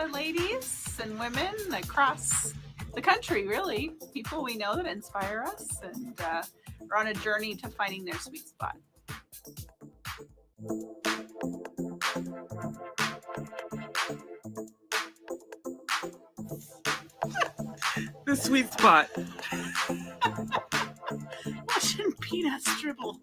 ladies and women across the country, really. People we know that inspire us and are on a journey to finding their sweet spot. The sweet spot. Watching peanuts dribble.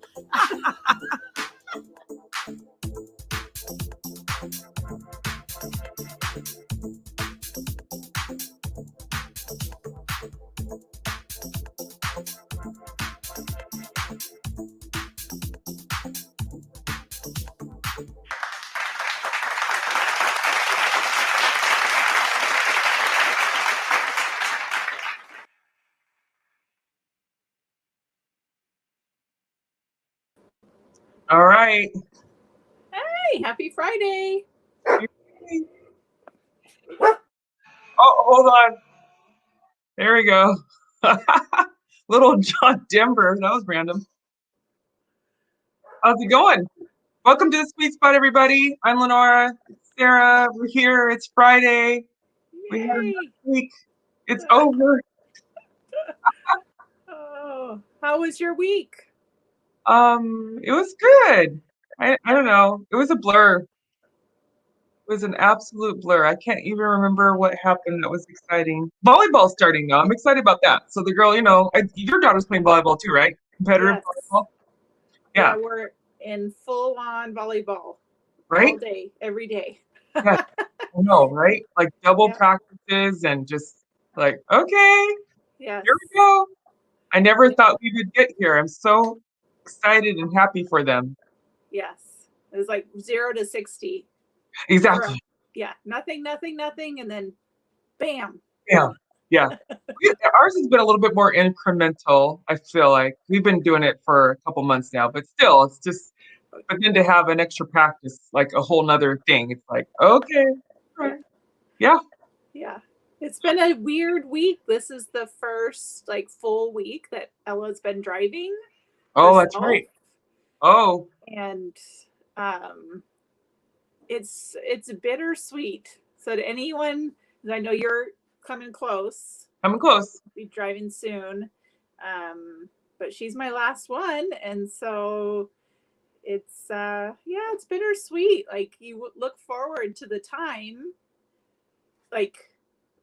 All right. Hey, happy Friday. Oh, hold on. There we go. Little John Denver. That was random. How's it going? Welcome to the Sweet Spot, everybody. I'm Lenora. It's Sarah. We're here. It's Friday. We had another week. It's over. Oh, how was your week? It was good. I don't know. It was a blur. It was an absolute blur. I can't even remember what happened that was exciting. Volleyball's starting now. I'm excited about that. So the girl, your daughter's playing volleyball too, right? Competitive Yes. volleyball. Yeah, we're in full on volleyball Right? all day, every day. Yeah, I know, right? Like double Yeah. practices and just like, okay, Yes. here we go. I never thought we would get here. I'm so excited and happy for them. Yes. It was like 0 to 60. Exactly. Yeah. Nothing, and then bam. Yeah. Yeah. Ours has been a little bit more incremental, I feel like. We've been doing it for a couple months now, but still, it's just, but then to have an extra practice, like a whole nother thing, it's like, okay. Right. Yeah. Yeah. It's been a weird week. This is the first like full week that Ella's been driving. Oh, that's herself. right. Oh, And it's bittersweet. So to anyone, 'cause I know you're coming close, coming close. be driving soon. But she's my last one, and so it's it's bittersweet. Like you look forward to the time, like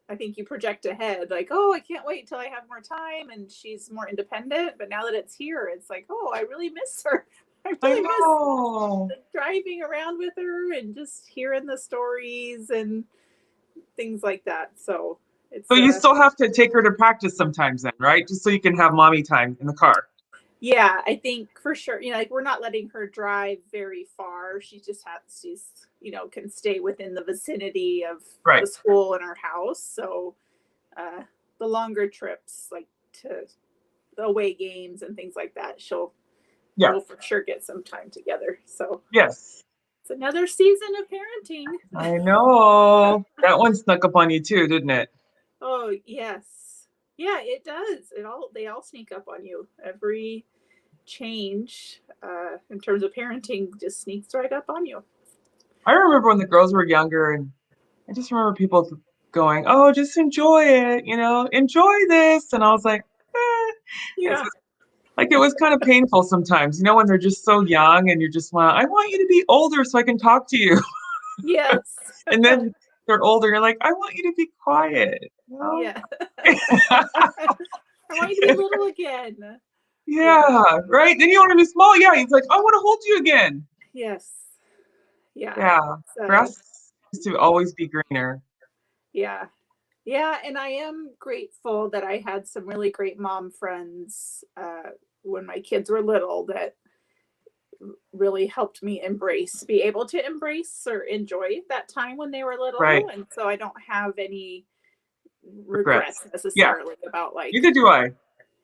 I think you project ahead, like, oh, I can't wait till I have more time and she's more independent. But now that it's here, it's like, oh, I really miss her. I really miss driving around with her and just hearing the stories and things like that. So it's So you still have to take her to practice sometimes then, right? Just so you can have mommy time in the car. Yeah, I think for sure. Like we're not letting her drive very far. She's can stay within the vicinity of the school and our house. So the longer trips, like to the away games and things like that, we'll for sure get some time together. So yes, it's another season of parenting. I know. That one snuck up on you too, didn't it? Oh yes. Yeah, it does. They all sneak up on you. Every change in terms of parenting just sneaks right up on you. I remember when the girls were younger, and I just remember people going, "Oh, just enjoy it, enjoy this," and I was like, Yeah. Like it was kind of painful sometimes, when they're just so young and you're just I want you to be older so I can talk to you. Yes. And then they're older, you're like, I want you to be quiet. Yeah. I want you to be little again. Yeah, right? Then you want to be small. Yeah, he's like, I want to hold you again. Yes. Yeah. Yeah. Grass used to always be greener. Yeah. Yeah, and I am grateful that I had some really great mom friends when my kids were little that really helped me be able to embrace or enjoy that time when they were little. Right. And so I don't have any regrets necessarily about like. Neither do I.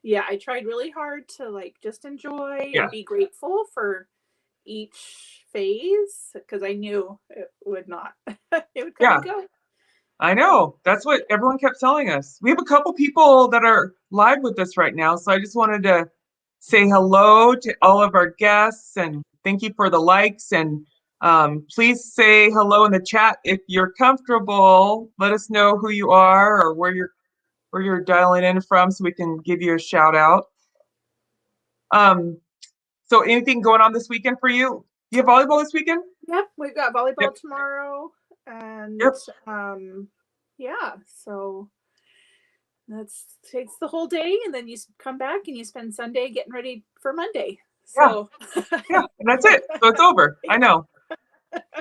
Yeah, I tried really hard to like just enjoy and be grateful for each phase because I knew it would not. It would come and go. I know. That's what everyone kept telling us. We have a couple people that are live with us right now, so I just wanted to say hello to all of our guests and thank you for the likes and Please say hello in the chat if you're comfortable. Let us know who you are or where you're dialing in from so we can give you a shout out. Um, so anything going on this weekend for you? You have volleyball this weekend? Yep, we've got volleyball Yep. tomorrow, and Yep. yeah, so that's takes the whole day, and then you come back and you spend Sunday getting ready for Monday. So Yeah, and that's it. So it's over. I know.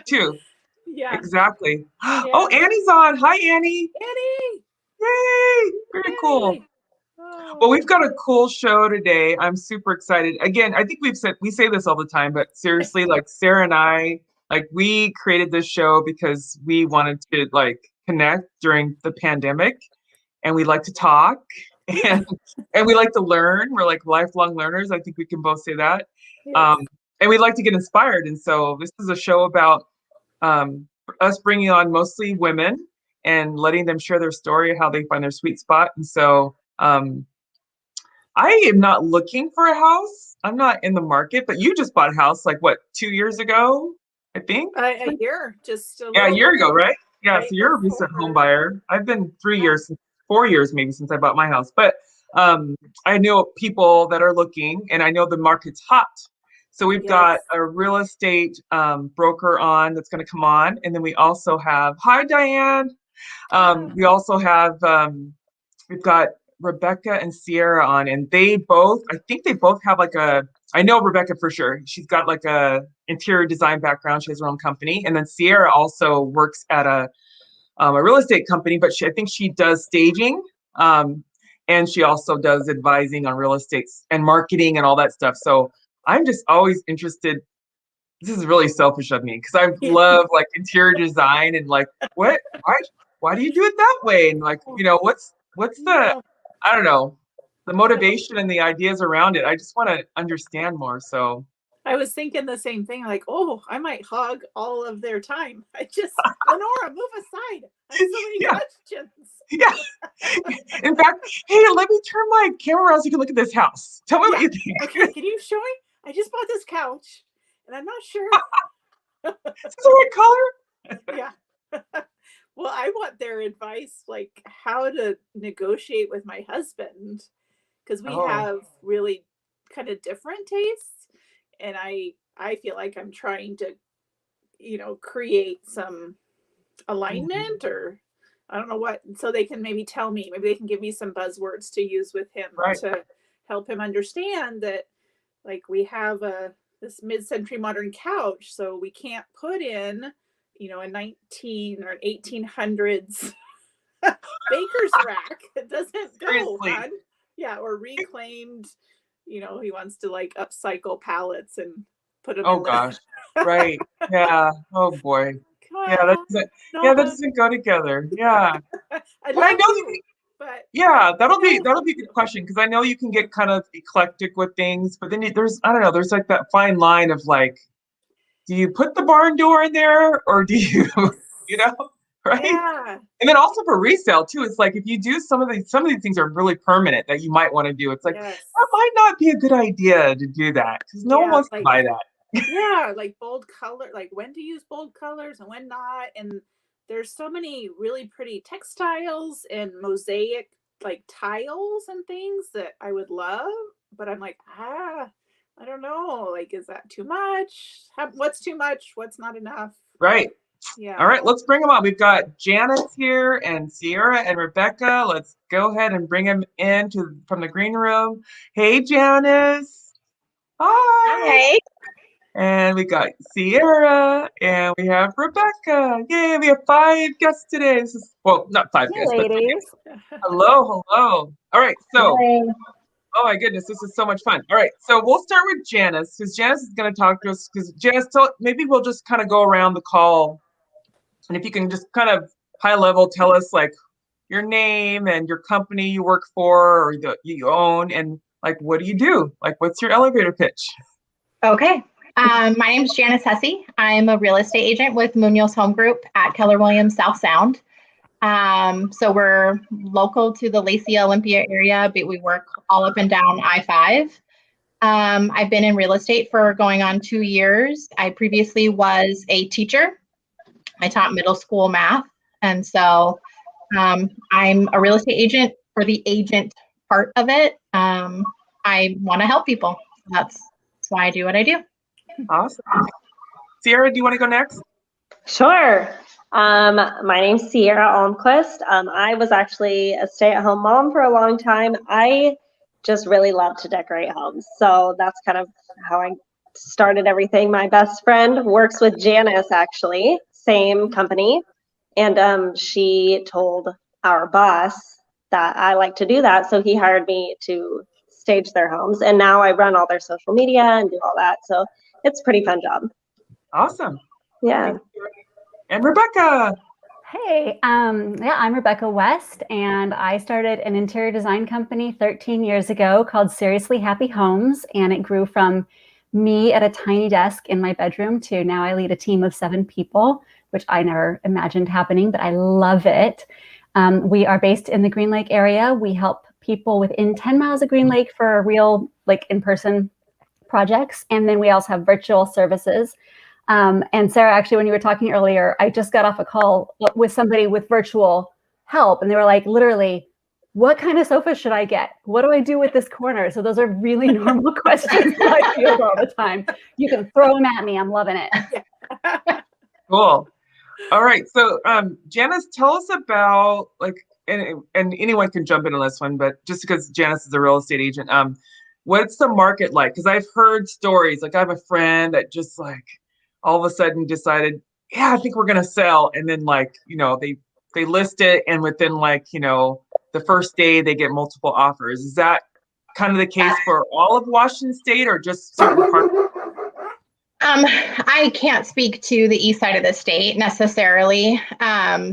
Too. yeah, Exactly. Oh, yeah. Annie's on. Hi, Annie. Annie, Yay! Very cool. Annie. Well, Oh, we've got a cool show today. I'm super excited. Again, I think we say this all the time, but seriously, like Sarah and I, like we created this show because we wanted to like connect during the pandemic, and we like to talk, yeah, and and we like to learn. We're like lifelong learners. I think we can both say that. yes, Um, and we like to get inspired. And so this is a show about um, us bringing on mostly women and letting them share their story, how they find their sweet spot. And so I am not looking for a house. I'm not in the market, but you just bought a house like what, 2 years ago, I think? a year, just a Yeah, a little year ago, right? Yeah, so right you're a recent home before. buyer. I've been three Yeah, years, 4 years maybe since I bought my house. But I know people that are looking, and I know the market's hot. So we've yes, got a real estate broker on that's going to come on, and then we also have, hi Diane. ah, We also have we've got Rebecca and Sierra on, and they both, I think they both have like I know Rebecca for sure. She's got like a interior design background. She has her own company, and then Sierra also works at a real estate company, but I think she does staging, um, and she also does advising on real estate and marketing and all that stuff. So I'm just always interested. This is really selfish of me because I yeah, love like interior design and like what why do you do it that way, and like what's the, no. I don't know, the motivation and the ideas around it. I just want to understand more. So I was thinking the same thing, like, oh, I might hog all of their time. I just, Lenora, move aside. I have so many yeah, questions. yeah. In fact, hey, let me turn my camera around so you can look at this house. Tell me what Yeah. you think. Okay. Can you show me? I just bought this couch and I'm not sure. Is this the right color? Yeah. Well, I want their advice, like how to negotiate with my husband, because we Oh, have really kind of different tastes. And I feel like I'm trying to, create some mhm, alignment, or I don't know what, so they can maybe tell me, maybe they can give me some buzzwords to use with him right. to help him understand that, like, we have this mid-century modern couch, so we can't put in, a 19 or an 1800s baker's rack. It doesn't go Seriously. on. Yeah, or reclaimed, he wants to like upcycle pallets and put them Oh in the gosh. Right. Yeah. Oh boy. Yeah, that well, doesn't, no, yeah, that doesn't go together. Yeah. I And I love know you, but yeah, I that'll don't. be a good question because I know you can get kind of eclectic with things, but then there's, I don't know, there's like that fine line of like, do you put the barn door in there or do you, Yes. you know, right? Yeah. And then also for resale too, it's like if you do some of these things are really permanent that you might want to do. It's like Yes. that might not be a good idea to do that because no one Yeah. wants to Like, buy that. yeah, like bold color, like when to use bold colors and when not. And there's so many really pretty textiles and mosaic like tiles and things that I would love, but I'm like, I don't know. Like, is that too much? What's too much? What's not enough? Right. All Yeah. right, let's bring them on. We've got Janice here and Sierra and Rebecca. Let's go ahead and bring them in from the green room. Hey, Janice. Hi. Hi. And we got Sierra and we have Rebecca. Yay, we have five guests today. This is, well, not five Hey, guests, but ladies. hello, hello. All right, so, Hi. oh my goodness, this is so much fun. All right, so we'll start with Janice because Janice is going to talk to us because Janice, maybe we'll just kind of go around the call. And if you can just kind of high level tell us like your name and your company you work for or you own, and like what do you do? Like what's your elevator pitch? Okay. My name is Janice Hussey. I'm a real estate agent with Munoz Home Group at Keller Williams South Sound. So we're local to the Lacey Olympia area, but we work all up and down I-5. I've been in real estate for going on 2 years. I previously was a teacher. I taught middle school math. And so I'm a real estate agent for the agent part of it. I want to help people. That's why I do what I do. Awesome. Sierra, do you want to go next? Sure. My name's Sierra Almquist. I was actually a stay-at-home mom for a long time. I just really love to decorate homes. So that's kind of how I started everything. My best friend works with Janice, actually, same company. And she told our boss that I like to do that. So he hired me to stage their homes. And now I run all their social media and do all that. So it's a pretty fun job. Awesome. Yeah. And Rebecca. Hey, yeah, I'm Rebecca West, and I started an interior design company 13 years ago called Seriously Happy Homes, and it grew from me at a tiny desk in my bedroom to now I lead a team of 7 people, which I never imagined happening, but I love it. We are based in the Green Lake area. We help people within 10 miles of Green Lake for real, like in-person projects, and then we also have virtual services. And Sarah, actually, when you were talking earlier, I just got off a call with somebody with virtual help, and they were like, literally, what kind of sofa should I get? What do I do with this corner? So those are really normal questions that I field all the time. You can throw them at me. I'm loving it. Cool. All right. So, Janice, tell us about and anyone can jump in on this one, but just because Janice is a real estate agent, what's the market like? Because I've heard stories. Like I have a friend that just all of a sudden decided, yeah, I think we're going to sell. And then they list it. And within the first day they get multiple offers. Is that kind of the case for all of Washington State or just certain parts? I can't speak to the east side of the state necessarily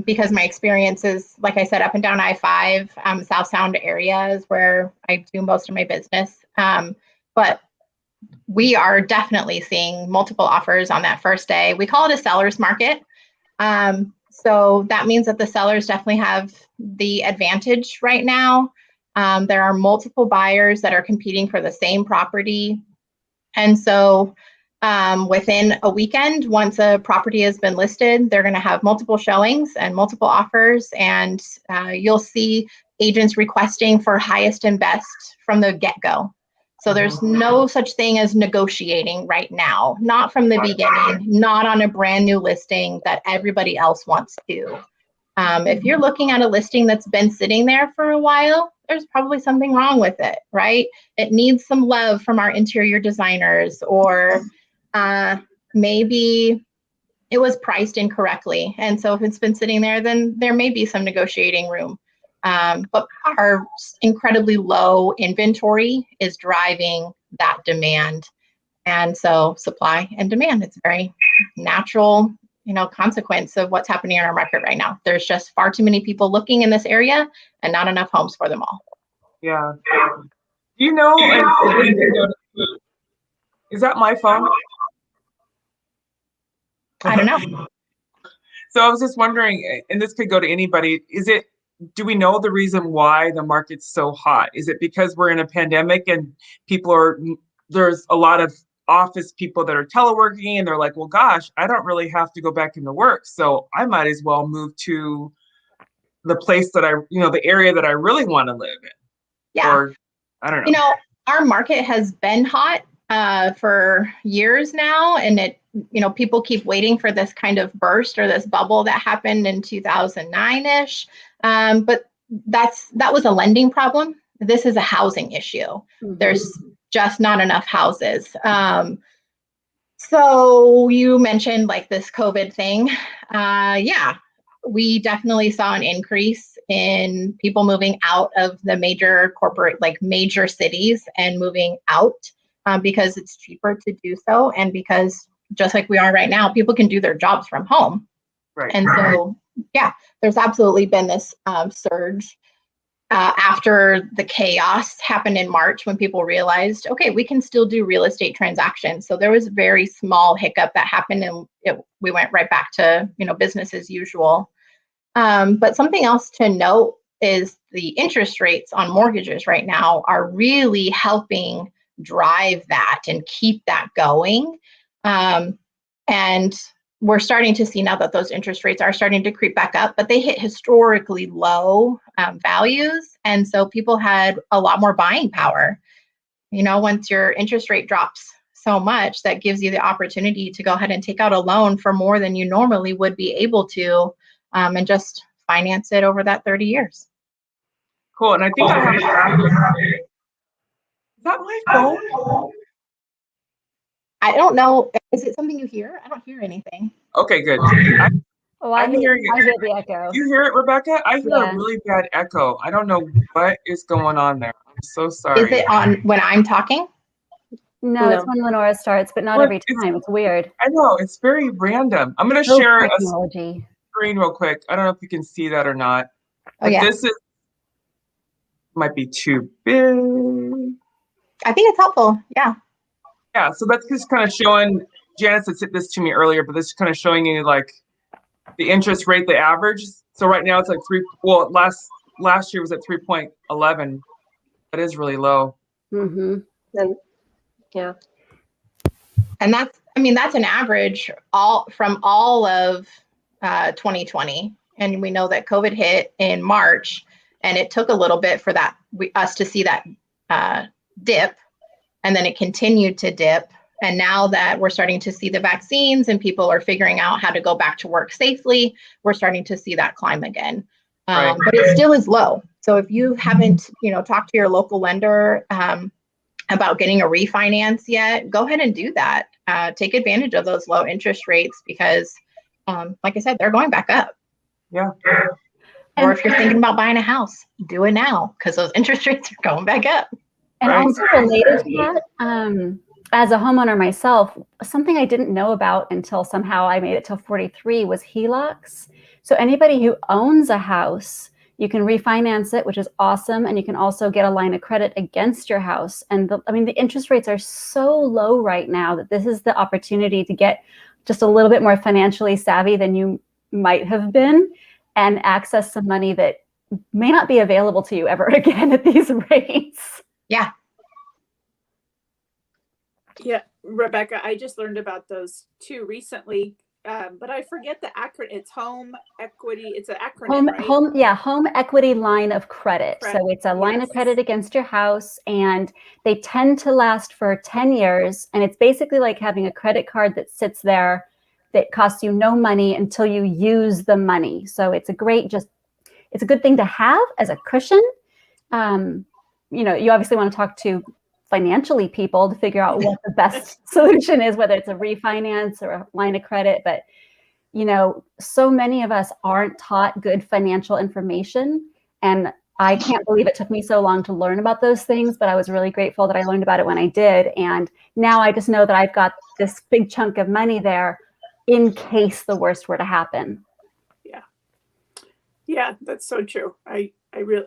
because my experience is, like I said, up and down I-5, South Sound area is where I do most of my business. But we are definitely seeing multiple offers on that first day. We call it a seller's market. So that means that the sellers definitely have the advantage right now. There are multiple buyers that are competing for the same property. And so within a weekend, once a property has been listed, they're going to have multiple showings and multiple offers. And you'll see agents requesting for highest and best from the get-go. So there's no such thing as negotiating right now, not from the beginning, not on a brand new listing that everybody else wants to. If you're looking at a listing that's been sitting there for a while, there's probably something wrong with it, right? It needs some love from our interior designers, or maybe it was priced incorrectly. And so if it's been sitting there, then there may be some negotiating room. But our incredibly low inventory is driving that demand. And so supply and demand, it's a very natural, consequence of what's happening in our market right now. There's just far too many people looking in this area and not enough homes for them all. Yeah. Is that my phone? I don't know. So I was just wondering, and this could go to anybody, do we know the reason why the market's so hot? Is it because we're in a pandemic and there's a lot of office people that are teleworking and they're like, well, gosh, I don't really have to go back into work. So I might as well move to the place that the area that I really want to live in. Yeah. Or I don't know. Our market has been hot for years now. And people keep waiting for this kind of burst or this bubble that happened in 2009-ish. But that was a lending problem. This is a housing issue. Mm-hmm. There's just not enough houses. So you mentioned this COVID thing. Yeah, we definitely saw an increase in people moving out of the major corporate, major cities and moving out because it's cheaper to do so. And because just like we are right now, people can do their jobs from home. Right. And so, yeah, there's absolutely been this surge after the chaos happened in March when people realized, okay, we can still do real estate transactions. So there was a very small hiccup that happened and we went right back to, business as usual. But something else to note is the interest rates on mortgages right now are really helping drive that and keep that going. And we're starting to see now that those interest rates are starting to creep back up, but they hit historically low values. And so people had a lot more buying power. You know, once your interest rate drops so much, that gives you the opportunity to go ahead and take out a loan for more than you normally would be able to, and just finance it over that 30 years. Cool. And I think I have is that my phone? I don't know. Is it something you hear? I don't hear anything. Okay, good. Oh, I'm hearing it. I hear the echo. You hear it, Rebecca? I hear Yeah. a really bad echo. I don't know what is going on there. I'm so sorry. Is it on when I'm talking? No, it's when Lenora starts, but not every time. It's weird. I know, it's very random. I'm going to Oh, share a technology. screen real quick. I don't know if you can see that or not. Oh, yeah. This might be too big. I think it's helpful. Yeah. Yeah, so that's just kind of showing, Janice had said this to me earlier, but this is kind of showing you like the interest rate, the average. So right now it's like last year was at 3.11. That is really low. Mm-hmm. And yeah. And that's an average from all of 2020. And we know that COVID hit in March, and it took a little bit for us to see that dip, and then it continued to dip. And now that we're starting to see the vaccines and people are figuring out how to go back to work safely, we're starting to see that climb again. Right. But it still is low. So if you haven't, talked to your local lender about getting a refinance yet, go ahead and do that. Take advantage of those low interest rates because, like I said, they're going back up. Yeah. Or if you're thinking about buying a house, do it now because those interest rates are going back up. And Right. also related to that, as a homeowner myself, something I didn't know about until somehow I made it till 43 was HELOCs. So anybody who owns a house, you can refinance it, which is awesome. And you can also get a line of credit against your house. And the interest rates are so low right now that this is the opportunity to get just a little bit more financially savvy than you might have been and access some money that may not be available to you ever again at these rates. Yeah. Yeah, Rebecca, I just learned about those too recently, but I forget the acronym. It's home equity. It's an acronym, right? Home equity line of credit. So it's a line of credit against your house, and they tend to last for 10 years. And it's basically like having a credit card that sits there that costs you no money until you use the money. So it's a good thing to have as a cushion. You obviously want to talk to financially people to figure out what the best solution is, whether it's a refinance or a line of credit. But, so many of us aren't taught good financial information. And I can't believe it took me so long to learn about those things, but I was really grateful that I learned about it when I did. And now I just know that I've got this big chunk of money there in case the worst were to happen. Yeah, that's so true. I really,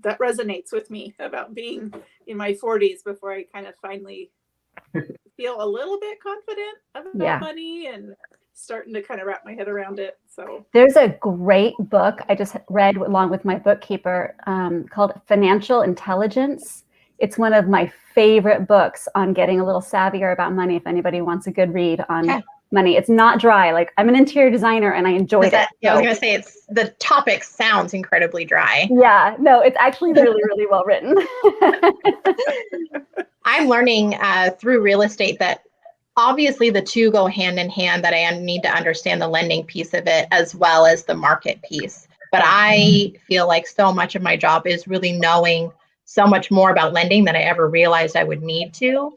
that resonates with me about being in my 40s before I kind of finally feel a little bit confident about money and starting to kind of wrap my head around it. So there's a great book I just read along with my bookkeeper called Financial Intelligence. It's one of my favorite books on getting a little savvier about money. If anybody wants a good read on money, it's not dry. Like, I'm an interior designer and I enjoyed it. Yeah, I was going to say the topic sounds incredibly dry. Yeah, no, it's actually really, really well written. I'm learning through real estate that obviously the two go hand in hand, that I need to understand the lending piece of it as well as the market piece. But I feel like so much of my job is really knowing so much more about lending than I ever realized I would need to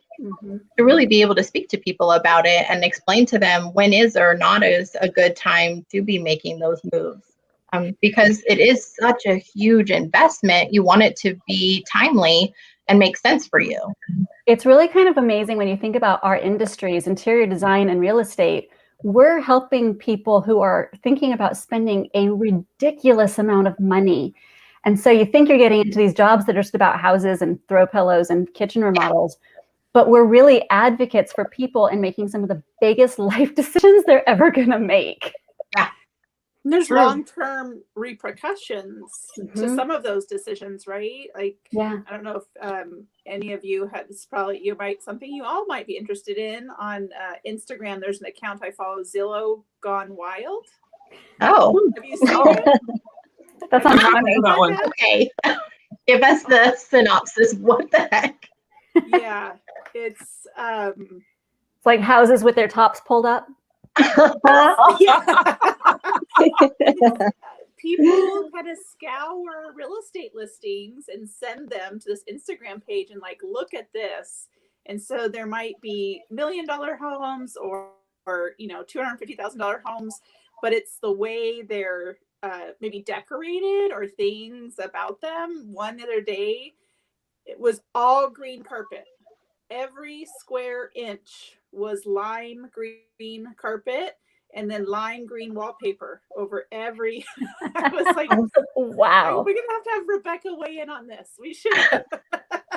really be able to speak to people about it and explain to them when is or not is a good time to be making those moves. Because it is such a huge investment. You want it to be timely and make sense for you. It's really kind of amazing when you think about our industries, interior design and real estate. We're helping people who are thinking about spending a ridiculous amount of money. And so you think you're getting into these jobs that are just about houses and throw pillows and kitchen remodels, but we're really advocates for people in making some of the biggest life decisions they're ever going to make. And there's True. long-term repercussions to Mhm. some of those decisions, right? Like, Yeah. I don't know if any of you had this, probably you might, something you all might be interested in on Instagram. There's an account I follow, Zillow Gone Wild. Oh, Have you seen Oh. it? That I sounds haven't funny. seen that one. okay. Give us the synopsis. What the heck? Yeah, it's It's like houses with their tops pulled up. yeah. People kind of scour real estate listings and send them to this Instagram page and like, look at this. And so there might be $1 million homes or you know, $250,000 homes, but it's the way they're maybe decorated or things about them. One other day, it was all green carpet. Every square inch was lime green carpet and then lime green wallpaper over every. I was like, Wow. we're gonna have Rebecca weigh in on this. We should.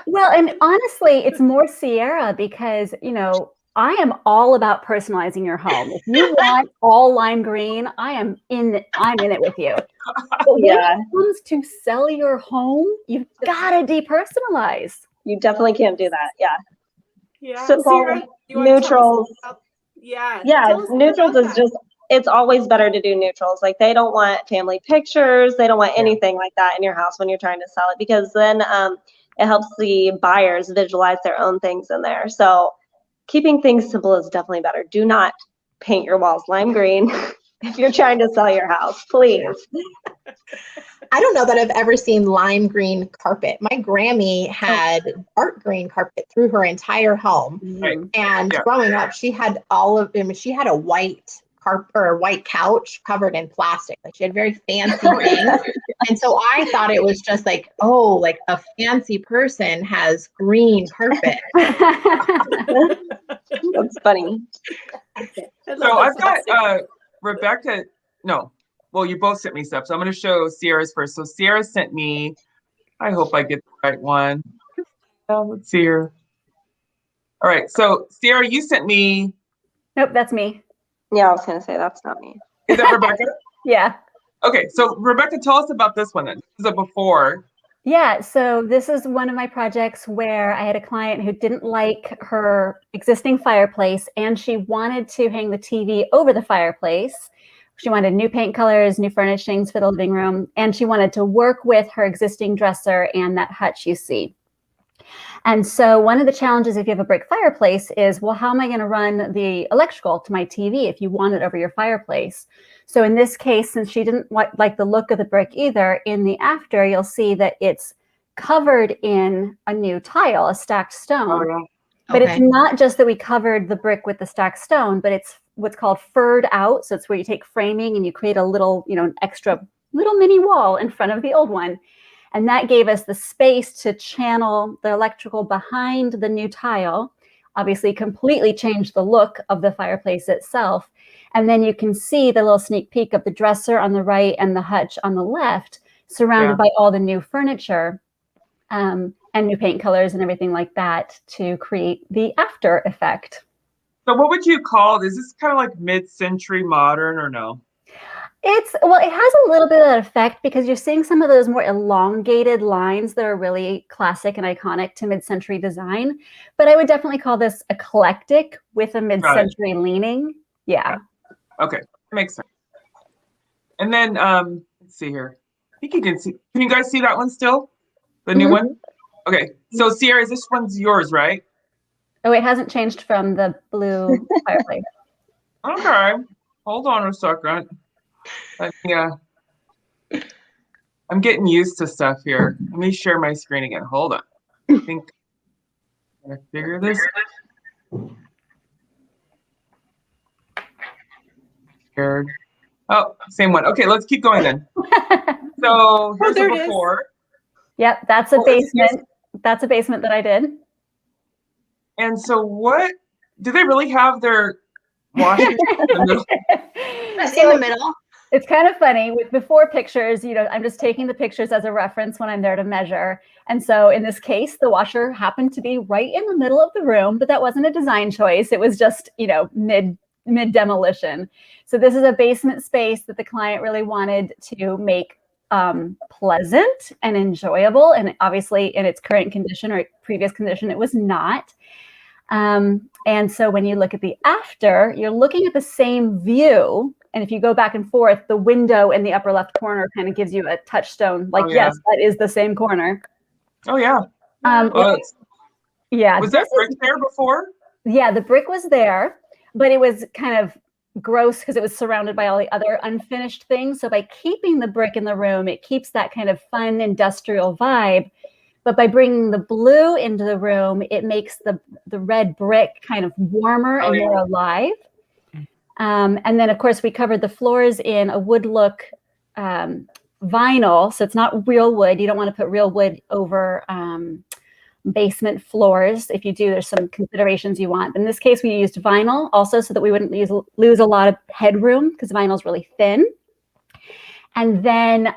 Well, and honestly, it's more Sierra because, you know, I am all about personalizing your home. If you want all lime green, I'm in it with you. But when Yeah. it comes to sell your home, you've got to depersonalize. You definitely can't do that. Yeah. Yeah. So, Sierra, you wanna tell us neutrals. about- yeah. Yeah, tell us more neutrals about is that. just, it's always better to do neutrals. Like they don't want family pictures. They don't want Yeah. anything like that in your house when you're trying to sell it, because then it helps the buyers visualize their own things in there. So keeping things simple is definitely better. Do not paint your walls lime green if you're trying to sell your house, please. I don't know that I've ever seen lime green carpet. My Grammy had dark green carpet through her entire home. Right. And Yeah. growing up, she had all of them. She had a white carpet or a white couch covered in plastic. Like she had very fancy things. And so I thought it was just like, oh, like a fancy person has green carpet. That's funny. So I've got Rebecca. No, well, you both sent me stuff. So I'm going to show Sierra's first. So Sierra sent me. I hope I get the right one. Let's see here. All right. So Sierra, you sent me. Nope, that's me. Yeah, I was gonna say that's not me. Is that Rebecca? Yeah. Okay. So Rebecca, tell us about this one. Then. This is a before. Yeah, so this is one of my projects where I had a client who didn't like her existing fireplace and she wanted to hang the TV over the fireplace. She wanted new paint colors, new furnishings for the living room, and she wanted to work with her existing dresser and that hutch you see. And so one of the challenges if you have a brick fireplace is, well, how am I going to run the electrical to my TV if you want it over your fireplace? So in this case, since she didn't like the look of the brick either, in the after, you'll see that it's covered in a new tile, a stacked stone. Oh, yeah. But it's not just that we covered the brick with the stacked stone, but it's what's called furred out. So it's where you take framing and you create a little, you know, an extra little mini wall in front of the old one. And that gave us the space to channel the electrical behind the new tile, obviously completely changed the look of the fireplace itself. And then you can see the little sneak peek of the dresser on the right and the hutch on the left, surrounded by all the new furniture and new paint colors and everything like that to create the after effect. So what would you call this? Is this kind of like mid-century modern or no? Well, it has a little bit of that effect because you're seeing some of those more elongated lines that are really classic and iconic to mid-century design. But I would definitely call this eclectic with a mid-century leaning. Yeah. Okay, makes sense. And then let's see here. I think you can see. Can you guys see that one still? The new one? Okay. So Sierra, this one's yours, right? Oh, it hasn't changed from the blue fireplace. Okay. Hold on a second. Yeah. I'm getting used to stuff here. Let me share my screen again. Hold on. I think I figure this. Scared. Oh, same one. Okay, let's keep going then. So here's there the it is. before. Yep, that's a Oh, it's- basement. That's a basement that I did. And so what do they really have their washers in the middle? In the middle. It's kind of funny with before pictures, you know, I'm just taking the pictures as a reference when I'm there to measure. And so in this case, the washer happened to be right in the middle of the room, but that wasn't a design choice. It was just, you know, mid mid demolition. So this is a basement space that the client really wanted to make pleasant and enjoyable. And obviously in its current condition or previous condition, it was not. And so when you look at the after, you're looking at the same view. And if you go back and forth, the window in the upper left corner kind of gives you a touchstone. Like, yes, that is the same corner. Oh, yeah. Yeah. Was that brick there before? Yeah, the brick was there, but it was kind of gross because it was surrounded by all the other unfinished things. So by keeping the brick in the room, it keeps that kind of fun industrial vibe. But by bringing the blue into the room, it makes the red brick kind of warmer and more alive. And then, of course, we covered the floors in a wood look vinyl. So it's not real wood. You don't want to put real wood over basement floors. If you do, there's some considerations you want. In this case, we used vinyl also so that we wouldn't lose a lot of headroom because vinyl is really thin. And then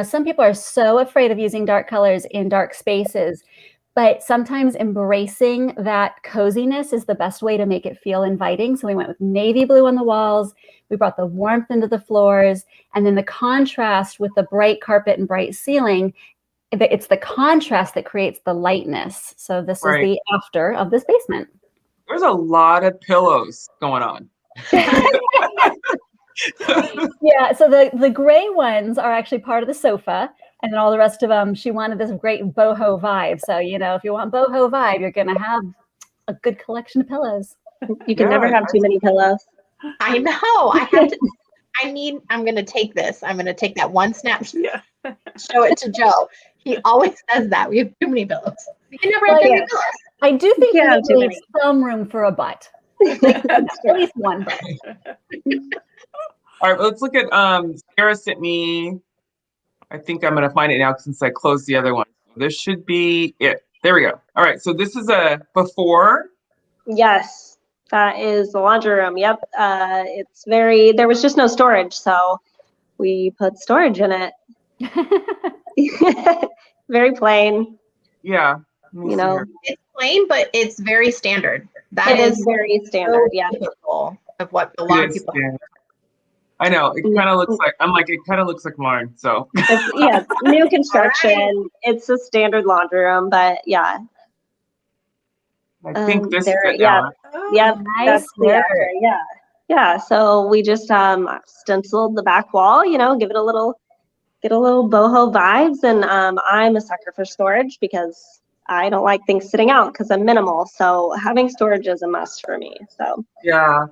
some people are so afraid of using dark colors in dark spaces, but sometimes embracing that coziness is the best way to make it feel inviting. So we went with navy blue on the walls. We brought the warmth into the floors, and then the contrast with the bright carpet and bright ceiling. It's the contrast that creates the lightness. So this is the after of this basement. There's a lot of pillows going on. Yeah, so the gray ones are actually part of the sofa, and then all the rest of them, she wanted this great boho vibe. So, if you want boho vibe, you're going to have a good collection of pillows. You can never have too many pillows. I know. I'm going to take this. I'm going to take that one snapshot, show it to Joe. He always says that. We have too many pillows. You can never have too many pillows. I do think you need some room for a butt. At least one butt. All right, let's look at, Sarah sent me, I think I'm going to find it now since I closed the other one. This should be it. There we go. All right, so this is a before. Yes, that is the laundry room. Yep. There was just no storage, so we put storage in it. Very plain. Yeah. It's plain, but it's very standard. That is very standard. Yeah. Typical of what a lot of people. I know. It kind of looks like, it kind of looks like mine. So. It's new construction. It's a standard laundry room, but yeah. I think this is it. Yeah. Yeah. Nice work. Yeah. Yeah. So we just stenciled the back wall, give it a little boho vibes. And I'm a sucker for storage because I don't like things sitting out because I'm minimal. So having storage is a must for me. So. Yeah.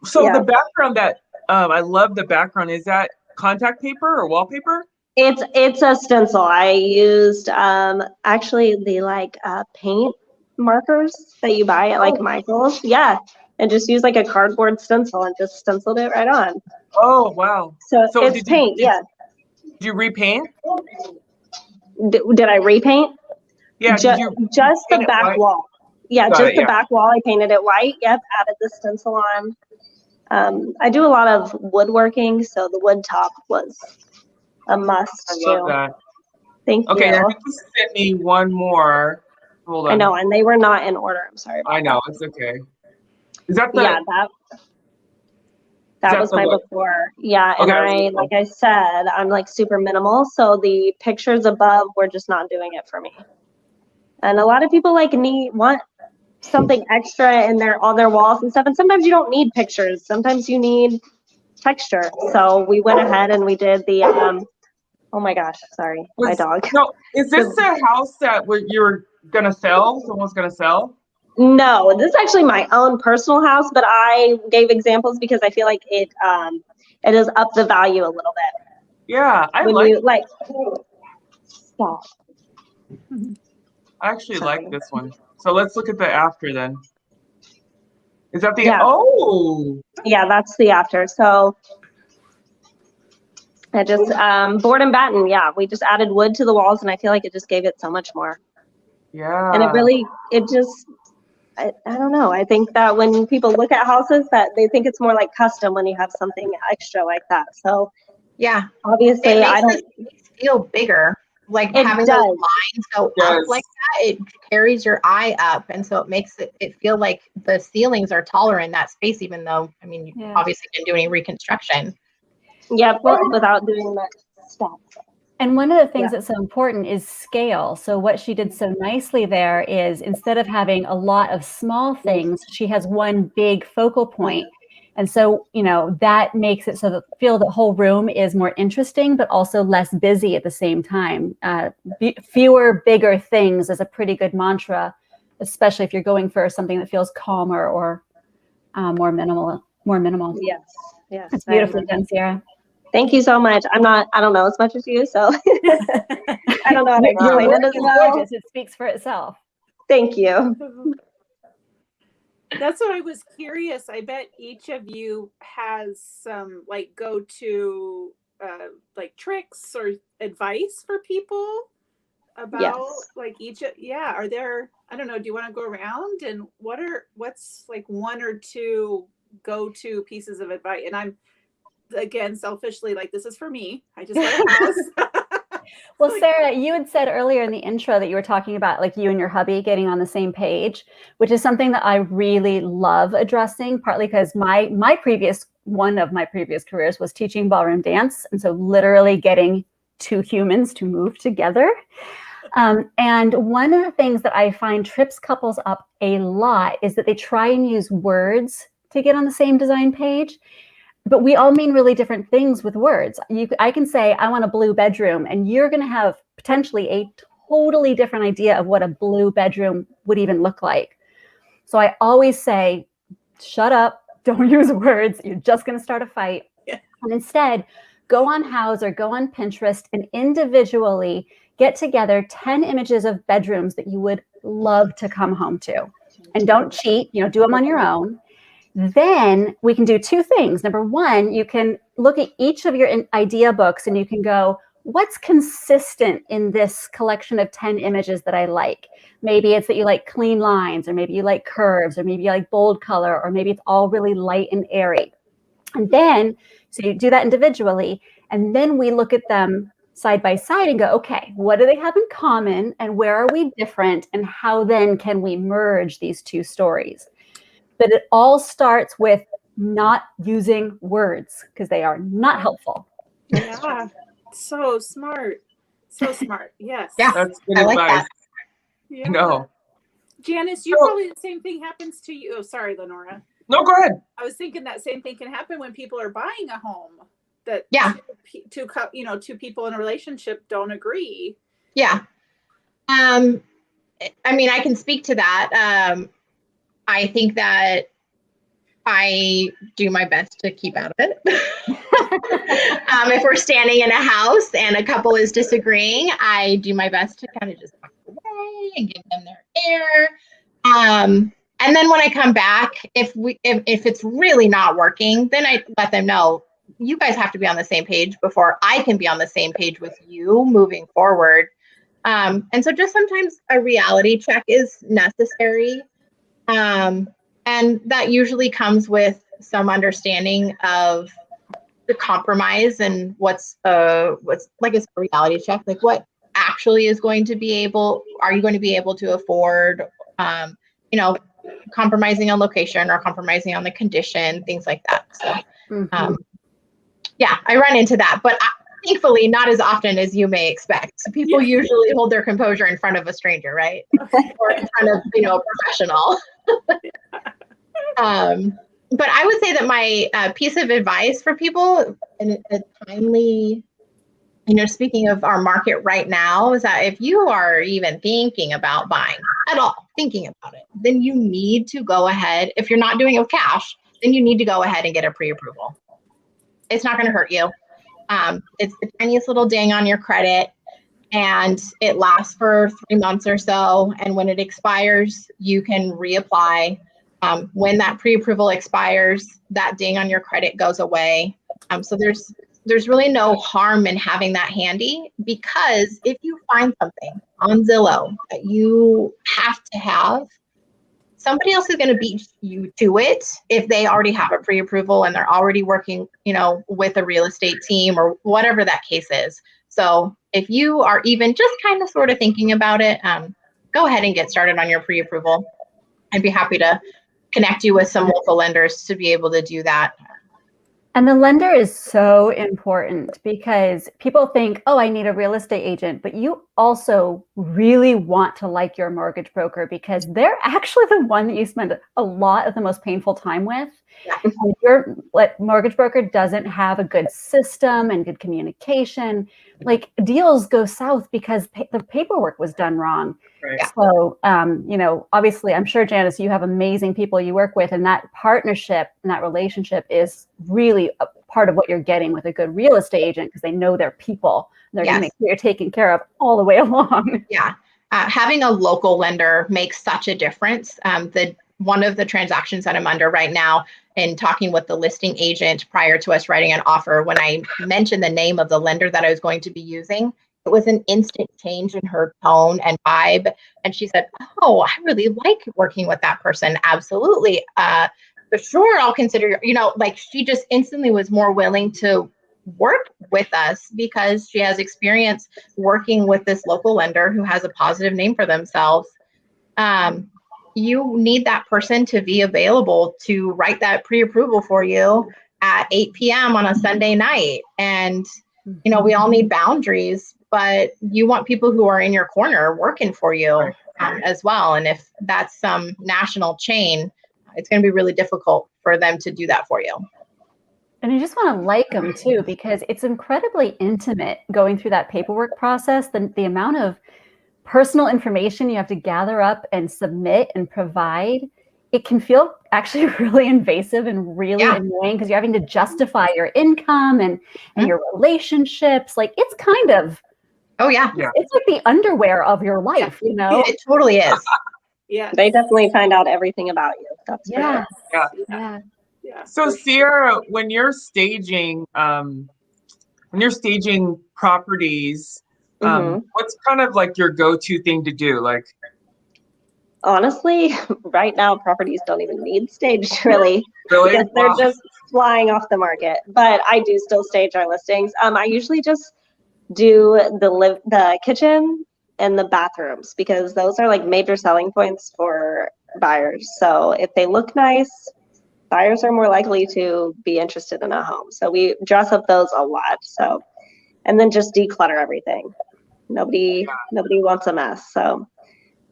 So the background that, I love the background. Is that contact paper or wallpaper? It's a stencil. I used actually the paint markers that you buy at Michael's. Yeah, and just use a cardboard stencil and just stenciled it right on. Oh wow! So it's paint. Did you repaint? Did I repaint? Yeah. Just the back wall. Yeah, just the back wall. I painted it white. Yep, added the stencil on. I do a lot of woodworking, so the wood top was a must. I love that. Thank you. Okay, I think you sent me one more. Hold on. I know, and they were not in order. I'm sorry about I know, that. it's okay. Is that the? Yeah, that was my before. Yeah, and like I said, I'm super minimal, so the pictures above were just not doing it for me. And a lot of people want something extra in on their walls and stuff, and sometimes you don't need pictures. Sometimes you need texture. So we went ahead and we did the oh my gosh, sorry, my dog. No, is this the house that you're gonna sell? Someone's gonna sell? No, this is actually my own personal house, but I gave examples because I feel like it is up the value a little bit. Yeah, I stop. I actually like this one. So let's look at the after then. Is that the Yeah, that's the after. So I just board and batten. Yeah, we just added wood to the walls, and I feel like it just gave it so much more. Yeah. And I don't know. I think that when people look at houses, that they think it's more like custom when you have something extra like that. So yeah, obviously it makes it feel bigger. like It having does. those lines go Yes. up like that, it carries your eye up. And so it makes it feel like the ceilings are taller in that space, even though, I mean, you Yeah. obviously didn't do any reconstruction. Yep, without doing that stuff. And one of the things Yeah. that's so important is scale. So what she did so nicely there is instead of having a lot of small things, she has one big focal point. And so, you know, that makes it so that the whole room is more interesting, but also less busy at the same time. Fewer, bigger things is a pretty good mantra, especially if you're going for something that feels calmer or more minimal. Yes. Yes. That's I beautifully remember. done, Sierra. Thank you so much. I don't know as much as you, so I don't know how to Your explain work it as is well. gorgeous. It speaks for itself. Thank you. That's what I was curious. I bet each of you has some like go-to like tricks or advice for people about Yes. like yeah, are there, I don't know, do you want to go around and what's like one or two go-to pieces of advice? And I'm again selfishly like, this is for me. I just bought a house. Well, Like- Sarah, you had said earlier in the intro that you were talking about like you and your hubby getting on the same page, which is something that I really love addressing, partly because one of my previous careers was teaching ballroom dance. And so literally getting two humans to move together. And one of the things that I find trips couples up a lot is that they try and use words to get on the same design page. But we all mean really different things with words. I can say, I want a blue bedroom, and you're going to have potentially a totally different idea of what a blue bedroom would even look like. So I always say, shut up, don't use words. You're just going to start a fight. Yeah. And instead, go on Houzz or go on Pinterest and individually get together 10 images of bedrooms that you would love to come home to. And don't cheat, do them on your own. Then we can do two things. Number one, you can look at each of your idea books and you can go, what's consistent in this collection of 10 images that I like? Maybe it's that you like clean lines, or maybe you like curves, or maybe you like bold color, or maybe it's all really light and airy. And then, so you do that individually, and then we look at them side by side and go, okay, what do they have in common and where are we different? And how then can we merge these two stories? But it all starts with not using words because they are not helpful. Yeah. So smart. So smart. Yes. Yeah. That's good I like advice. that. Yeah. No. Janice, you So- probably the same thing happens to you. Oh, sorry, Lenora. No, go ahead. I was thinking that same thing can happen when people are buying a home. That Yeah. two people in a relationship don't agree. Yeah. I mean, I can speak to that. I think that I do my best to keep out of it. If we're standing in a house and a couple is disagreeing, I do my best to kind of just walk away and give them their air. And then when I come back, if it's really not working, then I let them know, you guys have to be on the same page before I can be on the same page with you moving forward. And so just sometimes a reality check is necessary. And that usually comes with some understanding of the compromise and what's like a reality check, like what actually is going to are you going to be able to afford, compromising on location or compromising on the condition, things like that. So, yeah, I run into that, but thankfully not as often as you may expect. So people usually hold their composure in front of a stranger, right? Or in front of, a professional. But I would say that my piece of advice for people, and a timely, speaking of our market right now, is that if you are even thinking about buying at all, thinking about it, then you need to go ahead. If you're not doing it with cash, then you need to go ahead and get a pre-approval. It's not going to hurt you. It's the tiniest little ding on your credit, and it lasts for 3 months or so. And when it expires, you can reapply. When that pre-approval expires, that ding on your credit goes away. So there's really no harm in having that handy, because if you find something on Zillow that you have to have, somebody else is going to beat you to it if they already have a pre-approval and they're already working, with a real estate team or whatever that case is. So if you are even just kind of sort of thinking about it, go ahead and get started on your pre-approval. I'd be happy to connect you with some local lenders to be able to do that. And the lender is so important because people think, oh, I need a real estate agent, but you also really want to like your mortgage broker because they're actually the one that you spend a lot of the most painful time with. If your mortgage broker doesn't have a good system and good communication, like deals go south because the paperwork was done wrong. Right. So, obviously, I'm sure, Janice, you have amazing people you work with, and that partnership and that relationship is really a part of what you're getting with a good real estate agent because they know their people. They're going to make sure you're taken care of all the way along. Yeah. Having a local lender makes such a difference. One of the transactions that I'm under right now, and talking with the listing agent prior to us writing an offer, when I mentioned the name of the lender that I was going to be using, it was an instant change in her tone and vibe. And she said, oh, I really like working with that person. Absolutely. For sure, I'll consider, she just instantly was more willing to work with us because she has experience working with this local lender who has a positive name for themselves. You need that person to be available to write that pre-approval for you at 8 p.m. on a Sunday night. And, we all need boundaries, but you want people who are in your corner working for you as well. And if that's some national chain, it's going to be really difficult for them to do that for you. And you just want to like them too, because it's incredibly intimate going through that paperwork process. The amount of personal information you have to gather up and submit and provide, it can feel actually really invasive and really annoying because you're having to justify your income and your relationships. Like it's kind of, it's like the underwear of your life, It totally is. Yeah. They definitely find out everything about you. That's Yeah. Yeah. So Sierra, when you're staging properties, what's kind of like your go-to thing to do? Like, honestly, right now properties don't even need staged really. Really? Because they're just flying off the market. But I do still stage our listings. I usually just do the kitchen and the bathrooms because those are like major selling points for buyers. So if they look nice, buyers are more likely to be interested in a home. So we dress up those a lot. So, and then just declutter everything. Nobody wants a mess. So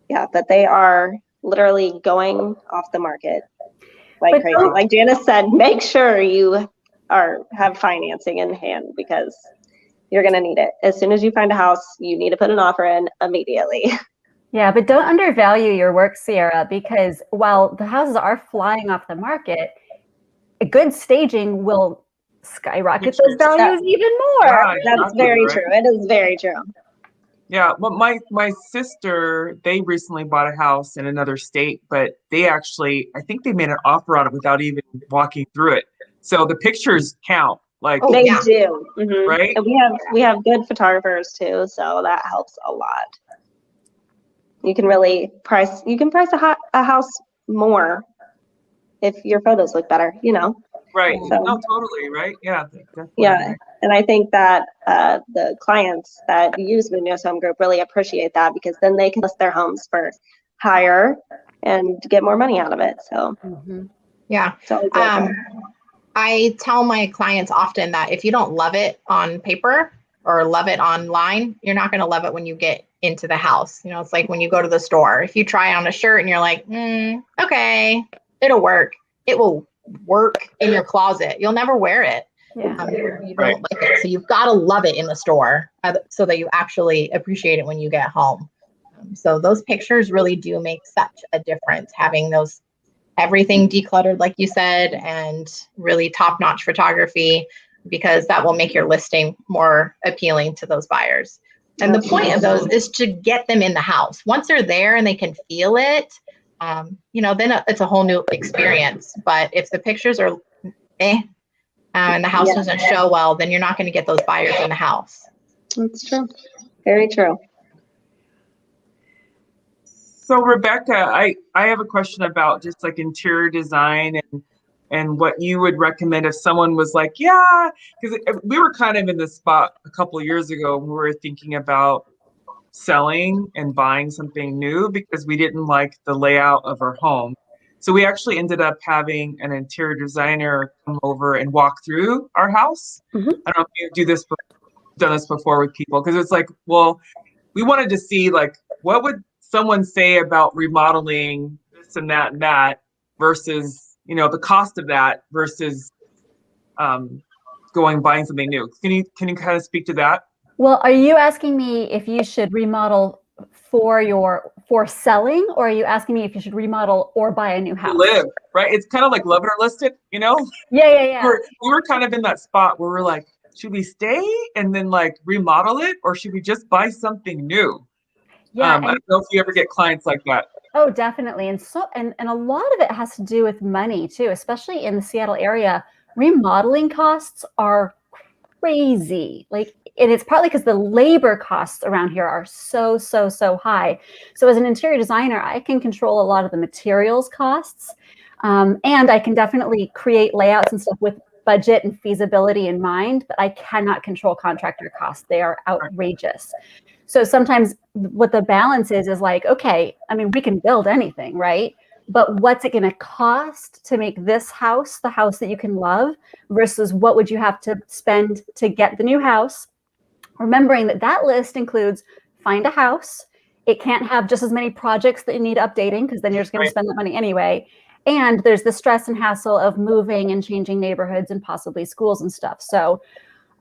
yeah, but they are literally going off the market like crazy. Like Janice said, make sure you have financing in hand because you're going to need it. As soon as you find a house, you need to put an offer in immediately. Yeah, but don't undervalue your work, Sierra, because while the houses are flying off the market, a good staging will skyrocket those values even more. Yeah, That's very true. It is very true. Yeah, well, my sister, they recently bought a house in another state, but they actually, I think they made an offer on it without even walking through it. So the pictures count. Like They do, right? And we have good photographers too, so that helps a lot. You can really price a house more if your photos look better, Right. So, no, totally. Right. Yeah. Definitely. Yeah. And I think that the clients that use Munoz Home Group really appreciate that because then they can list their homes for higher and get more money out of it. So, yeah. So I tell my clients often that if you don't love it on paper or love it online, you're not going to love it when you get into the house. It's like when you go to the store. If you try on a shirt and you're like, okay, it'll work. It will work in your closet. You'll never wear it. Yeah. You don't like it. So you've got to love it in the store so that you actually appreciate it when you get home. So those pictures really do make such a difference, having those everything decluttered, like you said, and really top-notch photography, because that will make your listing more appealing to those buyers. And the point of those is to get them in the house. Once they're there and they can feel it, then it's a whole new experience. But if the pictures are and the house doesn't show well, then you're not going to get those buyers in the house. That's true. Very true. So Rebecca, I have a question about just like interior design and and what you would recommend if someone was like, yeah, because we were kind of in this spot a couple of years ago when we were thinking about selling and buying something new because we didn't like the layout of our home. So we actually ended up having an interior designer come over and walk through our house. Mhm. I don't know if you done this before with people, because it's like, well, we wanted to see like what would someone say about remodeling this and that versus, you know, the cost of that versus buying something new. Can you kind of speak to that? Well, are you asking me if you should remodel for selling, or are you asking me if you should remodel or buy a new To house? live, right? It's kind of like Love It or List It, you know? Yeah. We were kind of in that spot where we're like, should we stay and then like remodel it, or should we just buy something new? Yeah, I don't know if you ever get clients like that. oh, definitely. And so, and a lot of it has to do with money too, especially in the Seattle area. Remodeling costs are crazy. Like, and it's partly because the labor costs around here are so high. So as an interior designer, I can control a lot of the materials costs. And I can definitely create layouts and stuff with budget and feasibility in mind, but I cannot control contractor costs. They are outrageous. So sometimes what the balance is like, okay, I mean, we can build anything, right? But what's it going to cost to make this house the house that you can love versus what would you have to spend to get the new house? Remembering that list includes find a house. It can't have just as many projects that you need updating because then you're just going to spend that money anyway. And there's the stress and hassle of moving and changing neighborhoods and possibly schools and stuff. So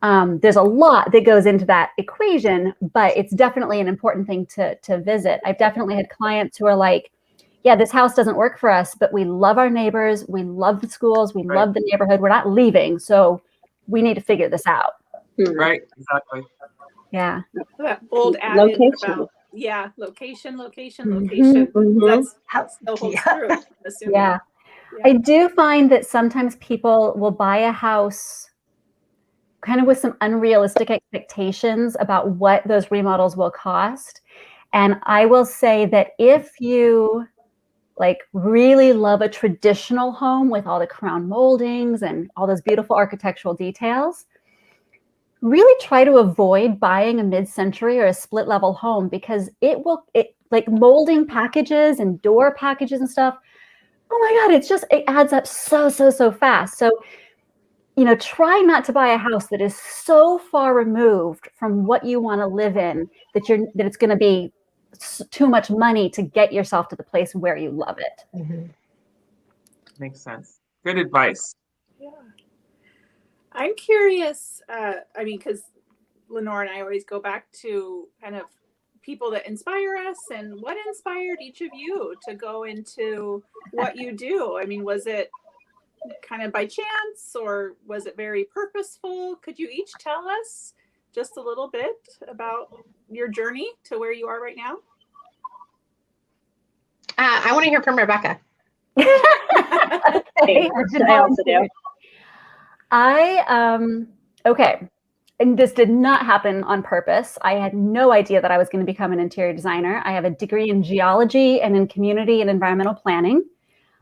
there's a lot that goes into that equation, but it's definitely an important thing to visit. I've definitely had clients who are like, yeah, this house doesn't work for us, but we love our neighbors. We love the schools. We love the neighborhood. We're not leaving. So we need to figure this out. Right, exactly. Yeah. That old adage about, location. That's still holds true. Assuming. Yeah. I do find that sometimes people will buy a house kind of with some unrealistic expectations about what those remodels will cost. And I will say that if you like really love a traditional home with all the crown moldings and all those beautiful architectural details, really try to avoid buying a mid-century or a split level home because it like molding packages and door packages and stuff. Oh my God, it adds up so fast. So, you know, try not to buy a house that is so far removed from what you want to live in that it's going to be too much money to get yourself to the place where you love it. Mm-hmm. Makes sense. Good advice. Yeah. I'm curious, I mean, because Lenore and I always go back to kind of people that inspire us, and what inspired each of you to go into what you do? I mean, was it kind of by chance or was it very purposeful? Could you each tell us just a little bit about your journey to where you are right now? I want to hear from Rebecca. Okay. I also do. Okay. And this did not happen on purpose. I had no idea that I was going to become an interior designer. I have a degree in geology and in community and environmental planning.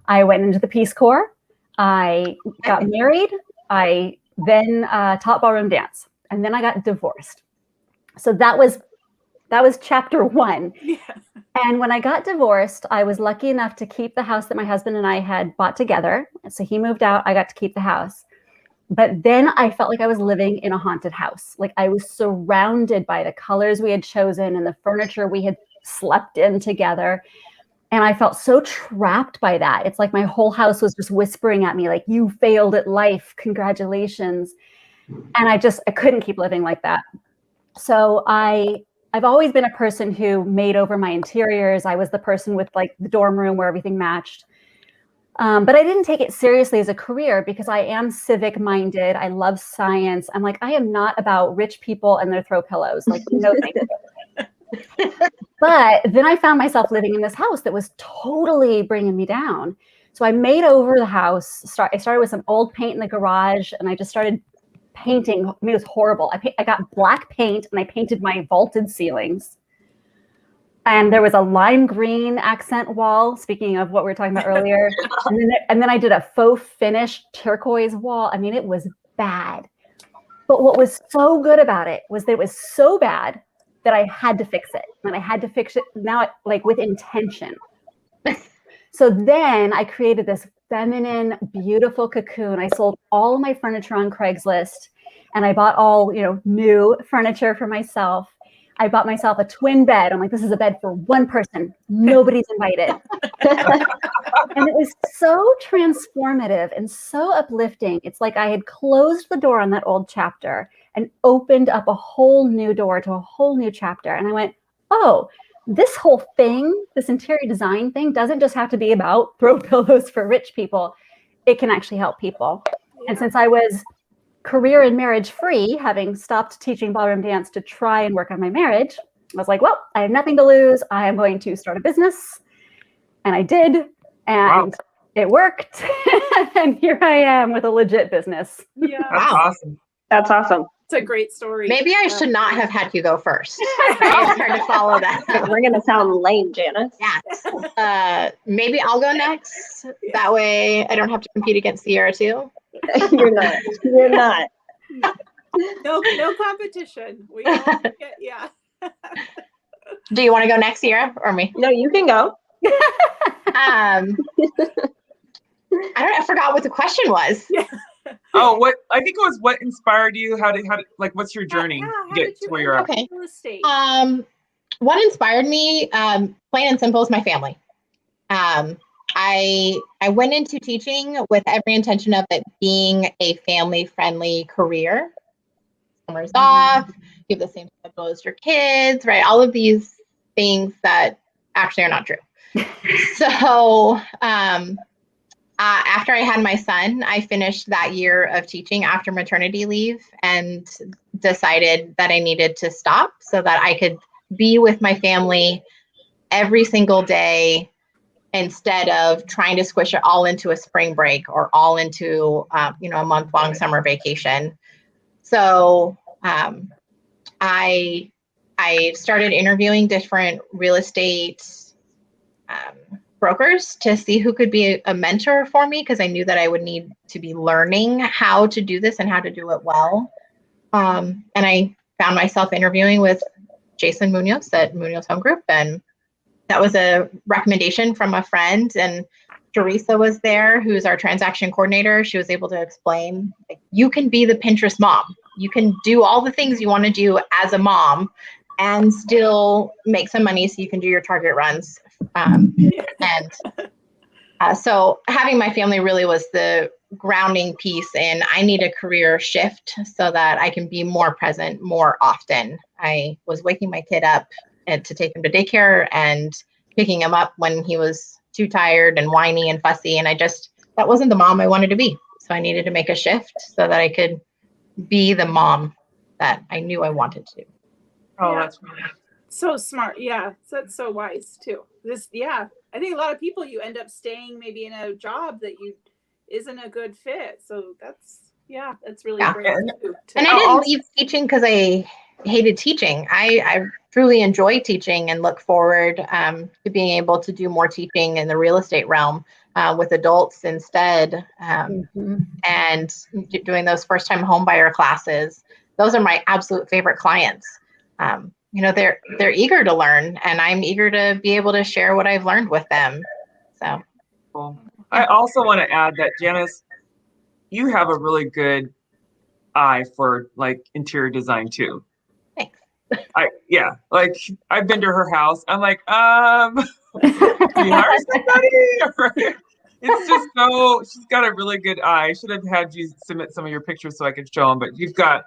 I went into the Peace Corps. I got married. I then taught ballroom dance, and then I got divorced. So that was chapter one. Yeah. And when I got divorced, I was lucky enough to keep the house that my husband and I had bought together. So he moved out. I got to keep the house. But then I felt like I was living in a haunted house. Like I was surrounded by the colors we had chosen and the furniture we had slept in together. And I felt so trapped by that. It's like my whole house was just whispering at me, like, you failed at life. Congratulations. And I couldn't keep living like that. So I've always been a person who made over my interiors. I was the person with like the dorm room where everything matched. But I didn't take it seriously as a career because I am civic minded. I love science. I'm like, I am not about rich people and their throw pillows. Like, no, thank you. But then I found myself living in this house that was totally bringing me down. So I made over the house. I started with some old paint in the garage, and I just started painting. I mean, it was horrible. I got black paint, and I painted my vaulted ceilings. and there was a lime green accent wall, speaking of what we were talking about earlier. And then I did a faux finish turquoise wall. I mean, it was bad. But what was so good about it was that it was so bad that I had to fix it. And I had to fix it now, like with intention. So then I created this feminine, beautiful cocoon. I sold all of my furniture on Craigslist, and I bought all, new furniture for myself. I bought myself a twin bed. I'm like, this is a bed for one person. Nobody's invited. And it was so transformative and so uplifting. It's like I had closed the door on that old chapter and opened up a whole new door to a whole new chapter. And I went, oh, this whole thing, this interior design thing, doesn't just have to be about throw pillows for rich people. It can actually help people. And since I was career and marriage free, having stopped teaching ballroom dance to try and work on my marriage, I was like, well, I have nothing to lose. I am going to start a business. And I did. And it worked. And here I am with a legit business. Yeah. That's awesome. That's awesome. It's a great story. Maybe I should not have had you go first. I was trying to follow that. We're going to sound lame, Janice. Yeah. Maybe I'll go next. That way I don't have to compete against Sierra too. You're not. You're not. No competition. We all get, yeah. Do you want to go next, Sierra, or me? No, you can go. I forgot what the question was. Oh, I think it was what inspired you? How did what's your journey to get to where you're at? Okay. Real estate? What inspired me, plain and simple, is my family. I went into teaching with every intention of it being a family-friendly career. Summers off, you have the same schedule as your kids, right? All of these things that actually are not true. So after I had my son, I finished that year of teaching after maternity leave and decided that I needed to stop so that I could be with my family every single day instead of trying to squish it all into a spring break or all into a month-long summer vacation. So I started interviewing different real estate brokers to see who could be a mentor for me, because I knew that I would need to be learning how to do this and how to do it well. And I found myself interviewing with Jason Munoz at Munoz Home Group, and that was a recommendation from a friend. And Teresa was there, who's our transaction coordinator. She was able to explain, like, you can be the Pinterest mom. You can do all the things you want to do as a mom and still make some money so you can do your target runs. So having my family really was the grounding piece, and I need a career shift so that I can be more present more often. I was waking my kid up to take him to daycare and picking him up when he was too tired and whiny and fussy, and that wasn't the mom I wanted to be. So I needed to make a shift so that I could be the mom that I knew I wanted to. Oh, Yeah. that's really So smart. Yeah. So that's so wise too. I think a lot of people, you end up staying maybe in a job that isn't a good fit. So that's really great too. And I didn't leave teaching because I hated teaching. I truly enjoy teaching and look forward to being able to do more teaching in the real estate realm with adults instead, and doing those first-time homebuyer classes. Those are my absolute favorite clients. They're eager to learn, and I'm eager to be able to share what I've learned with them. So cool. I also want to add that, Janice, you have a really good eye for interior design too. Thanks. I've been to her house. I'm like, do you hire somebody? It's just she's got a really good eye. I should have had you submit some of your pictures so I could show them, but she's got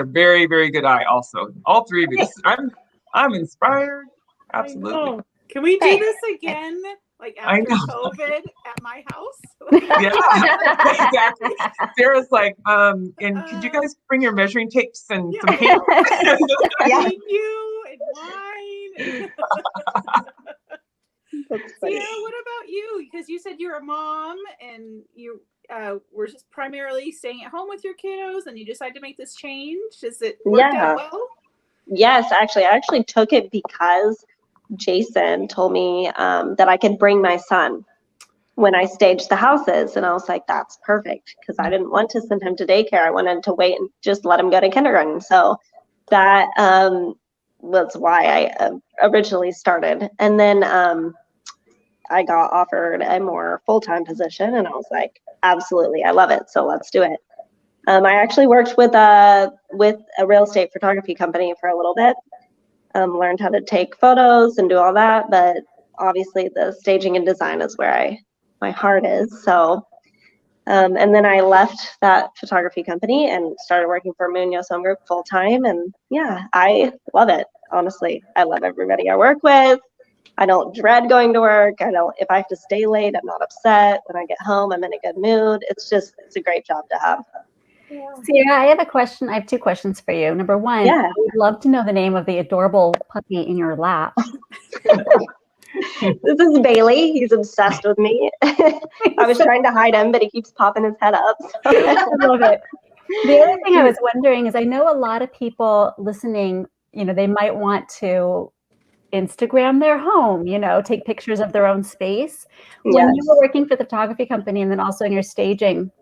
a very, very good eye also. All three of you. I'm inspired. Absolutely. Can we do this again? After COVID at my house? Yeah, exactly. Sarah's like, and could you guys bring your measuring tapes and some paint? Thank you and wine. Sarah, what about you? Because you said you're a mom and you were just primarily staying at home with your kiddos, and you decided to make this change. Is it worked out well? Yes, actually, I took it because Jason told me that I could bring my son when I staged the houses. And I was like, that's perfect, because I didn't want to send him to daycare. I wanted to wait and just let him go to kindergarten. So that was why I originally started. And then I got offered a more full-time position, and I was like, absolutely, I love it. So let's do it. I actually worked with a real estate photography company for a little bit, learned how to take photos and do all that. But obviously the staging and design is where my heart is. So, and then I left that photography company and started working for Munoz Home Group full time. And yeah, I love it. Honestly, I love everybody I work with. I don't dread going to work. If I have to stay late, I'm not upset. When I get home, I'm in a good mood. It's a great job to have. Sierra, I have a question. I have two questions for you. Number one, Yeah. I would love to know the name of the adorable puppy in your lap. This is Bailey. He's obsessed with me. I was trying to hide him, but he keeps popping his head up. I love it. The other thing I was wondering is, I know a lot of people listening, they might want to Instagram their home, take pictures of their own space. When you were working for the photography company and then also in your staging,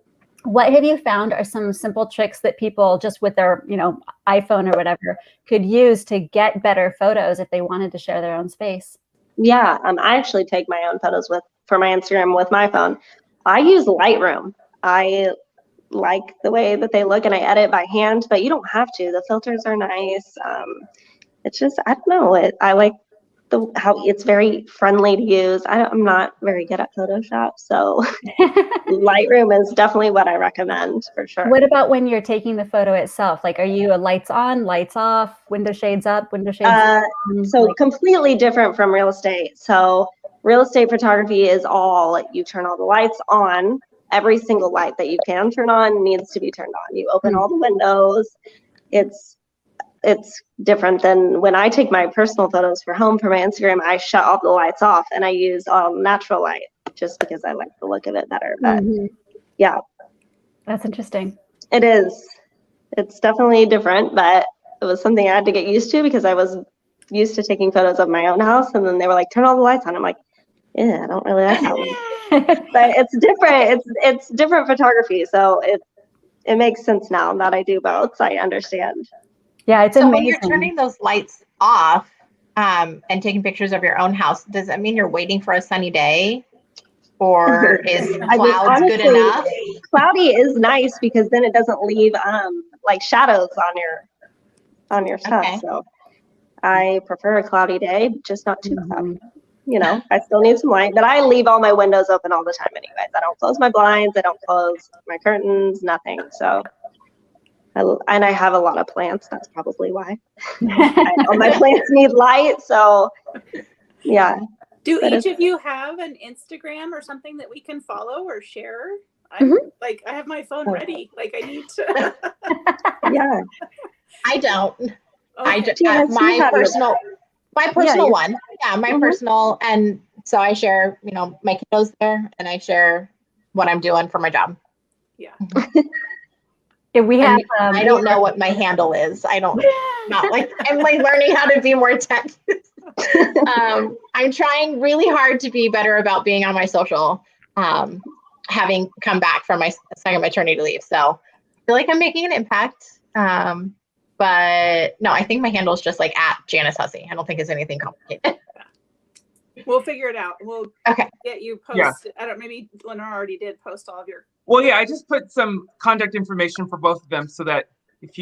what have you found are some simple tricks that people just with their, iPhone or whatever could use to get better photos if they wanted to share their own space? Yeah, I actually take my own photos for my Instagram with my phone. I use Lightroom. I like the way that they look, and I edit by hand, but you don't have to. The filters are nice. It's just, I don't know. I like how it's very friendly to use. I'm not very good at Photoshop, so Lightroom is definitely what I recommend for sure. What about when you're taking the photo itself? Like, are you a lights on, lights off, window shades up, window shades down? So completely different from real estate. So real estate photography is you turn all the lights on. Every single light that you can turn on needs to be turned on. You open all the windows. It's different than when I take my personal photos for home for my Instagram. I shut all the lights off and I use all natural light just because I like the look of it better. But yeah, that's interesting. It is. It's definitely different, but it was something I had to get used to because I was used to taking photos of my own house, and then they were like, turn all the lights on. I'm like, yeah, I don't really like that one. But it's different. It's different photography, so it makes sense now that I do both. So I understand. Yeah, it's so amazing. when you're turning those lights off and taking pictures of your own house, does that mean you're waiting for a sunny day, or is clouds honestly, good enough? Cloudy is nice because then it doesn't leave like shadows on your stuff. Okay. So I prefer a cloudy day, just not too cloudy. I still need some light, but I leave all my windows open all the time anyways. I don't close my blinds. I don't close my curtains, nothing. So, and I have a lot of plants. That's probably why. All my plants need light. So, yeah. Do each of you have an Instagram or something that we can follow or share? I have my phone ready. Like, I need to. Yeah. I don't. Okay. My personal one. Yeah, my personal. And so I share, my kiddos there, and I share what I'm doing for my job. Yeah. We have. I don't know what my handle is. I'm learning how to be more tech. I'm trying really hard to be better about being on my social, having come back from my second maternity leave. So I feel like I'm making an impact. But no, I think my handle is just like @Janice Hussey. I don't think it's anything complicated. We'll figure it out. We'll get you post. Yeah. Maybe Lenore already did post all of your. Well, yeah, I just put some contact information for both of them so that if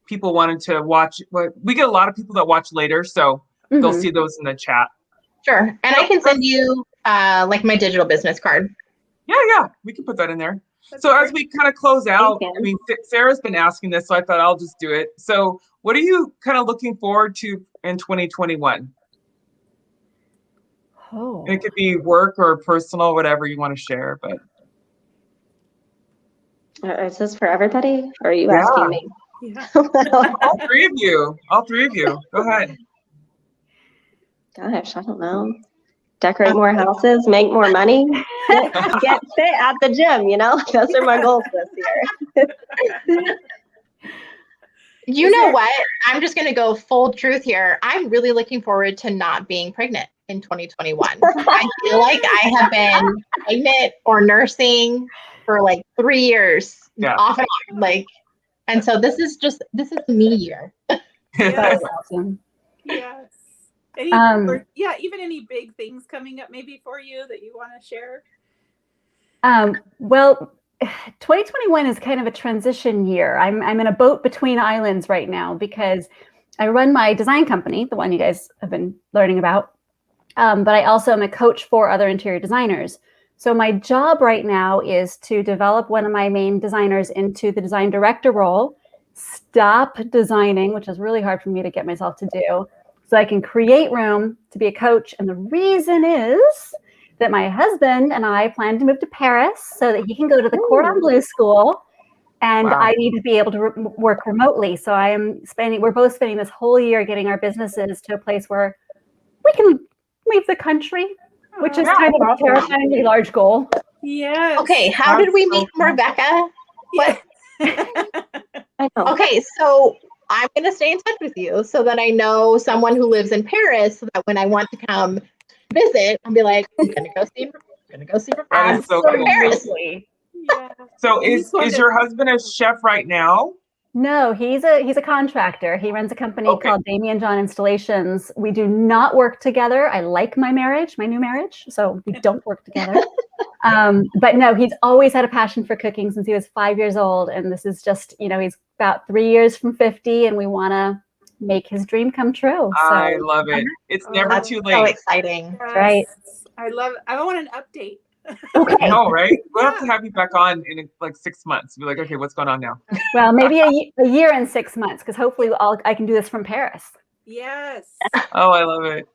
people wanted to watch, we get a lot of people that watch later, so they'll see those in the chat. Sure. And I can send you like my digital business card. Yeah, we can put that in there. So as we kind of close out, I mean, Sarah's been asking this, so I thought I'll just do it. So what are you kind of looking forward to in 2021? Oh. And it could be work or personal, whatever you want to share. But is this for everybody, or are you asking me? Yeah. all three of you. Go ahead. Gosh, I don't know. Decorate more houses, make more money, get fit at the gym, Those are my goals this year. You Is know there- what? I'm just going to go full truth here. I'm really looking forward to not being pregnant in 2021. I feel like I have been pregnant or nursing for like 3 years, Yeah. off and on. Like, and so this is the me year. Yes. That's awesome. Yes. Any, Um, yeah, even any big things coming up maybe for you that you want to share? Well, 2021 is kind of a transition year. I'm in a boat between islands right now because I run my design company, the one you guys have been learning about. But I also am a coach for other interior designers. So my job right now is to develop one of my main designers into the design director role, stop designing, which is really hard for me to get myself to do, so I can create room to be a coach. And the reason is that my husband and I plan to move to Paris so that he can go to the Cordon Bleu school, and Wow. I need to be able to work remotely. So we're both spending this whole year getting our businesses to a place where we can leave the country, which is Oh, kind of a awesome. terrifyingly large goal. yes. Okay, how did That's we so meet cool. Rebecca? Yeah. I know. Okay, so I'm going to stay in touch with you so that I know someone who lives in Paris, so that when I want to come visit, I'll be like, I'm going to go see Rebecca. That is so Go to cool. Paris. Absolutely. Yeah. So And he's is going to- your husband a chef right now? No, he's a contractor. He runs a company Okay. called Damien John Installations. We do not work together. I like my new marriage, so we don't work together. But no, he's always had a passion for cooking since he was 5 years old, and this is just, he's about 3 years from 50, and we want to make his dream come true. So I love it. It's never That's too so late. exciting. Yes. right. I want an update. Okay. No, right? We'll have to Yeah. have you back on in like 6 months. Be like, okay, what's going on now? Well, maybe a year and 6 months, because hopefully I can do this from Paris. Yes. Oh, I love it.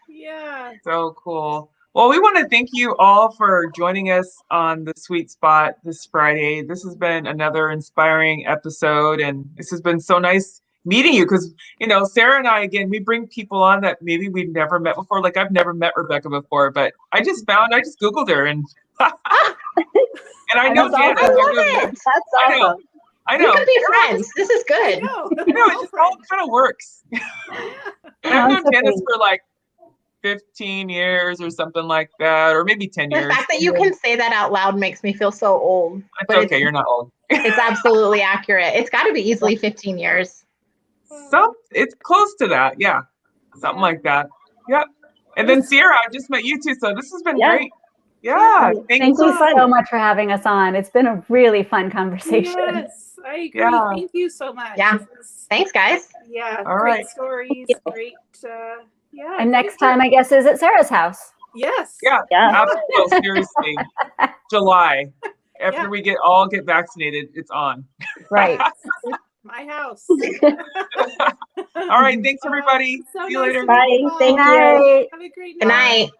Yeah. So cool. Well, we want to thank you all for joining us on the Sweet Spot this Friday. This has been another inspiring episode, and this has been so nice meeting you because, Sarah and I, again, we bring people on that maybe we've never met before. Like I've never met Rebecca before, but I just Googled her and and I know That's Janice. awesome. I love know- it. That's I know. awesome. I We know. could be friends. This is I good. know. It all kind of works. And I've known Sounds Janice okay. for like 15 years or something like that, or maybe 10 The years. fact that you can say that out loud makes me feel so old. It's But okay, you're not old. it's absolutely accurate. It's got to be easily 15 years. It's close to that, yeah. Something like that. Yep. And then Sierra, I just met you too, so this has been Yeah. great. Yeah, Thank thanks. you fun. so much for having us on. It's been a really fun conversation. Yes, I agree. Yeah. Thank you so much. Yeah. This is- Thanks, guys. Yeah. All Great right. stories. Great. Yeah. And next great time, I guess, is at Sarah's house. Yes. Yeah, Yeah. absolutely. Seriously. July. After Yeah. we all get vaccinated, it's on. Right. My house. All right, thanks everybody. So See you nice later. to Bye. meet you all. Thank you. Good night. Have a great Good night.